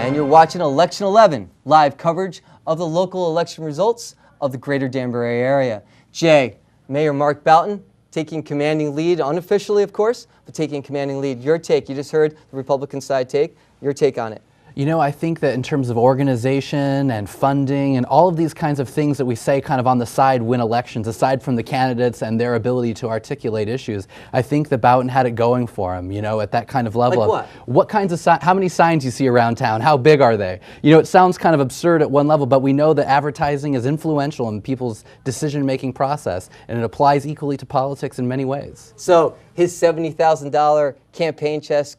And you're watching Election 11, live coverage of the local election results of the greater Danbury area. Jay, Mayor Mark Boughton taking commanding lead, unofficially of course, but taking commanding lead. Your take, you just heard the Republican side take, your take on it. You know, I think that in terms of organization and funding and all of these kinds of things that we say kind of on the side win elections, aside from the candidates and their ability to articulate issues, I think that Boughton had it going for him, you know, at that kind of level. Like what? What kinds of how many signs you see around town? How big are they? You know, it sounds kind of absurd at one level, but we know that advertising is influential in people's decision-making process, and it applies equally to politics in many ways. So his $70,000 campaign chest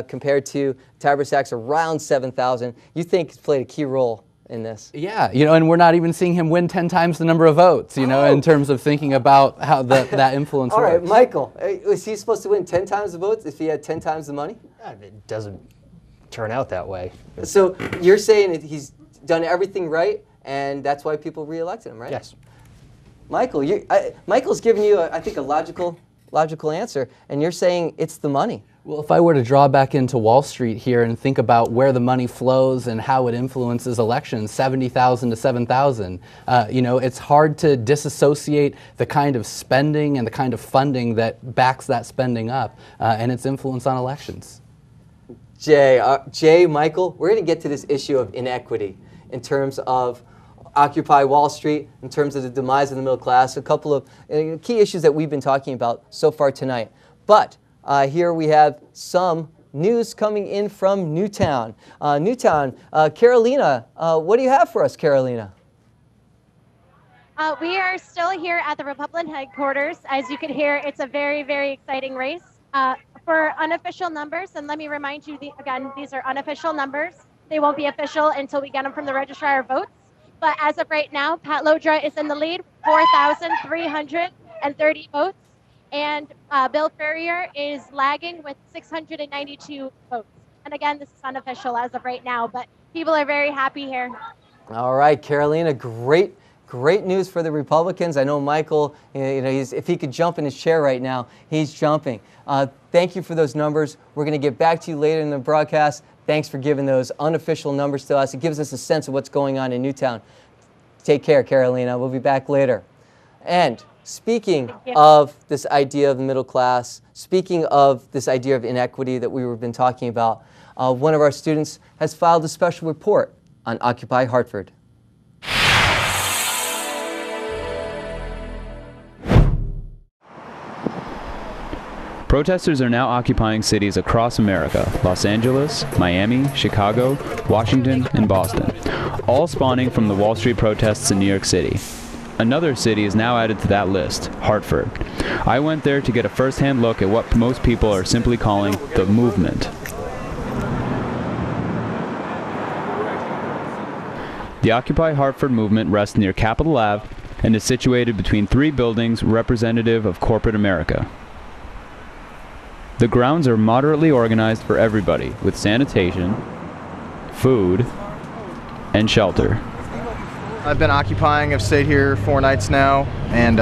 compared to Tabersack's around $7,000, you think he's played a key role in this? Yeah, you know, and we're not even seeing him win 10 times the number of votes, you know, in terms of thinking about how that influence All works. right, Michael, was he supposed to win 10 times the votes if he had 10 times the money? It doesn't turn out that way. So you're saying that he's done everything right, and that's why people re-elected him, right? Yes. Michael, Michael's giving you, I think, a logical answer, and you're saying it's the money. Well, if I were to draw back into Wall Street here and think about where the money flows and how it influences elections, 70,000 to 7,000, you know, it's hard to disassociate the kind of spending and the kind of funding that backs that spending up and its influence on elections. Jay, Michael, we're going to get to this issue of inequity in terms of Occupy Wall Street, in terms of the demise of the middle class, a couple of key issues that we've been talking about so far tonight. But here we have some news coming in from Newtown. Carolina, what do you have for us, Carolina? We are still here at the Republican headquarters. As you can hear, it's a very, very exciting race. For unofficial numbers, and let me remind you, again, these are unofficial numbers. They won't be official until we get them from the registrar of votes. But as of right now, Pat Lodra is in the lead, 4,330 votes. And Bill Ferrier is lagging with 692 votes. And again, this is unofficial as of right now, but people are very happy here. All right, Carolina, great news for the Republicans. I know Michael, you know, if he could jump in his chair right now, he's jumping. Thank you for those numbers. We're going to get back to you later in the broadcast. Thanks for giving those unofficial numbers to us. It gives us a sense of what's going on in Newtown. Take care, Carolina. We'll be back later. And speaking of this idea of the middle class, speaking of this idea of inequity that we've been talking about, one of our students has filed a special report on Occupy Hartford. Protesters are now occupying cities across America: Los Angeles, Miami, Chicago, Washington, and Boston, all spawning from the Wall Street protests in New York City. Another city is now added to that list, Hartford. I went there to get a first-hand look at what most people are simply calling the movement. The Occupy Hartford movement rests near Capitol Ave and is situated between three buildings representative of corporate America. The grounds are moderately organized for everybody, with sanitation, food, and shelter. I've been occupying. I've stayed here 4 nights now, and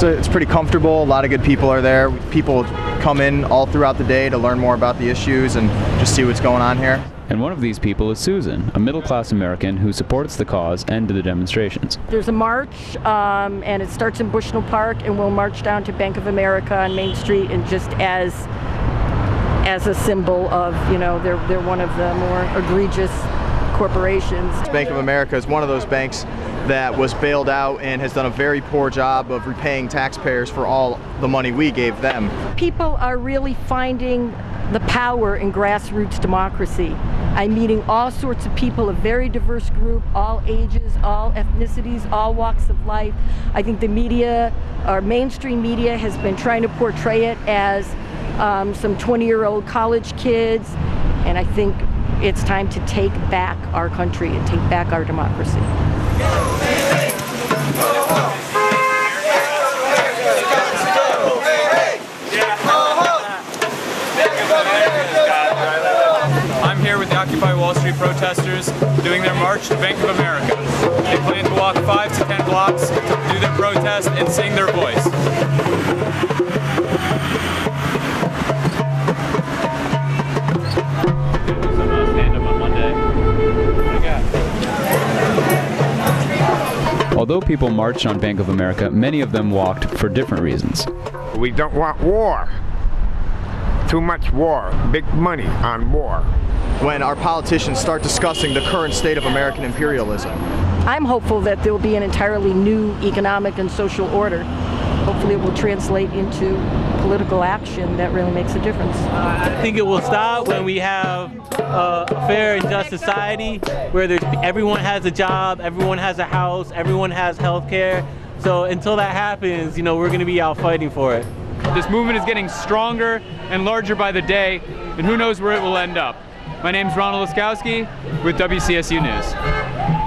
it's pretty comfortable. A lot of good people are there. People come in all throughout the day to learn more about the issues and just see what's going on here. And one of these people is Susan, a middle-class American who supports the cause and the demonstrations. There's a march, and it starts in Bushnell Park, and we'll march down to Bank of America on Main Street, and just as a symbol of, you know, they're one of the more egregious corporations. Bank of America is one of those banks that was bailed out and has done a very poor job of repaying taxpayers for all the money we gave them. People are really finding the power in grassroots democracy. I'm meeting all sorts of people, a very diverse group, all ages, all ethnicities, all walks of life. I think the media, our mainstream media, has been trying to portray it as some 20-year-old college kids, and I think it's time to take back our country and take back our democracy. I'm here with the Occupy Wall Street protesters doing their march to Bank of America. They plan to walk 5 to 10 blocks to do their protest and sing their voice. Stand up on Monday. Although people marched on Bank of America, many of them walked for different reasons. We don't want war. Too much war. Big money on war. When our politicians start discussing the current state of American imperialism? I'm hopeful that there will be an entirely new economic and social order. Hopefully it will translate into political action that really makes a difference. I think it will stop when we have a fair and just society where everyone has a job, everyone has a house, everyone has health care. So until that happens, we're going to be out fighting for it. This movement is getting stronger and larger by the day, and who knows where it will end up. My name is Ronald Laskowski with WCSU News.